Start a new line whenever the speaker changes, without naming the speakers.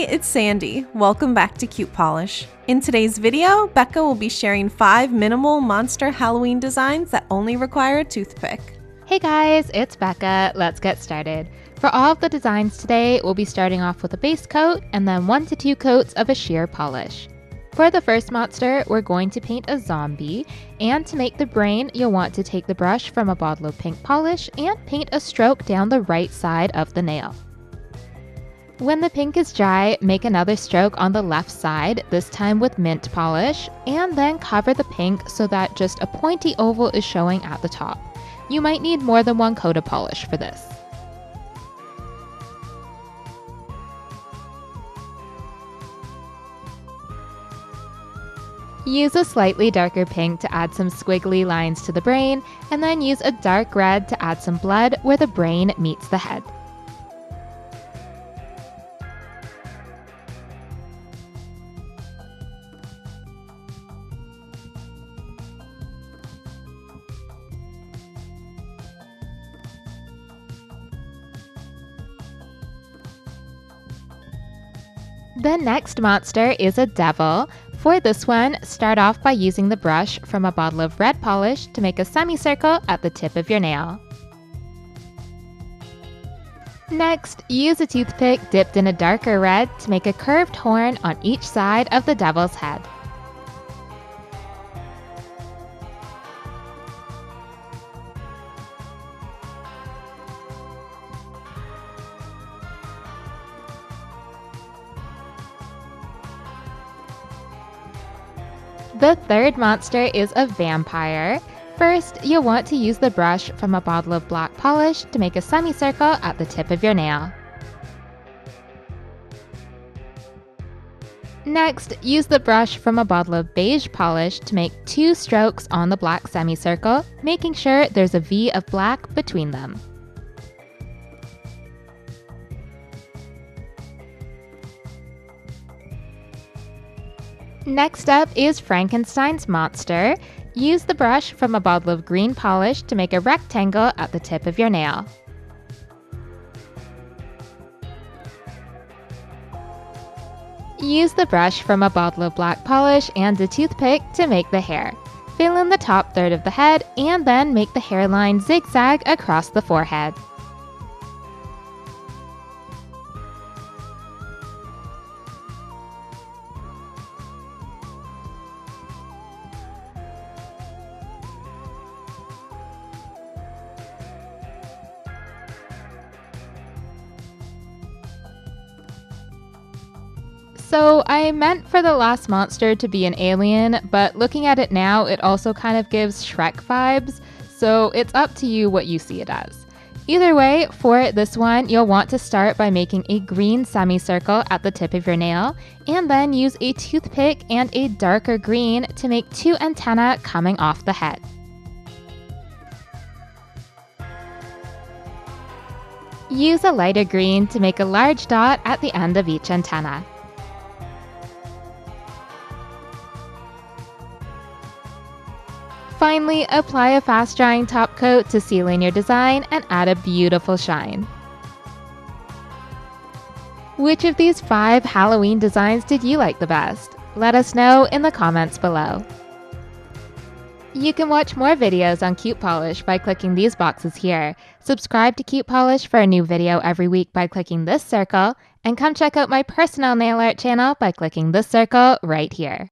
Hey, it's Sandy. Welcome back to Cute Polish. In today's video, Becca will be sharing 5 minimal monster Halloween designs that only require a toothpick.
Hey guys, it's Becca. Let's get started. For all of the designs today, we'll be starting off with a base coat and then 1 to 2 coats of a sheer polish. For the first monster, we're going to paint a zombie, and to make the brain, you'll want to take the brush from a bottle of pink polish and paint a stroke down the right side of the nail. When the pink is dry, make another stroke on the left side, this time with mint polish, and then cover the pink so that just a pointy oval is showing at the top. You might need more than 1 coat of polish for this. Use a slightly darker pink to add some squiggly lines to the brain, and then use a dark red to add some blood where the brain meets the head. The next monster is a devil. For this one, start off by using the brush from a bottle of red polish to make a semicircle at the tip of your nail. Next, use a toothpick dipped in a darker red to make a curved horn on each side of the devil's head. The third monster is a vampire. First, you'll want to use the brush from a bottle of black polish to make a semicircle at the tip of your nail. Next, use the brush from a bottle of beige polish to make 2 strokes on the black semicircle, making sure there's a V of black between them. Next up is Frankenstein's monster. Use the brush from a bottle of green polish to make a rectangle at the tip of your nail. Use the brush from a bottle of black polish and a toothpick to make the hair. Fill in the top third of the head and then make the hairline zigzag across the forehead. So I meant for the last monster to be an alien, but looking at it now, it also kind of gives Shrek vibes, so it's up to you what you see it as. Either way, for this one, you'll want to start by making a green semicircle at the tip of your nail, and then use a toothpick and a darker green to make 2 antennae coming off the head. Use a lighter green to make a large dot at the end of each antenna. Finally, apply a fast-drying top coat to seal in your design and add a beautiful shine. Which of these 5 Halloween designs did you like the best? Let us know in the comments below. You can watch more videos on Cute Polish by clicking these boxes here. Subscribe to Cute Polish for a new video every week by clicking this circle, and come check out my personal nail art channel by clicking this circle right here.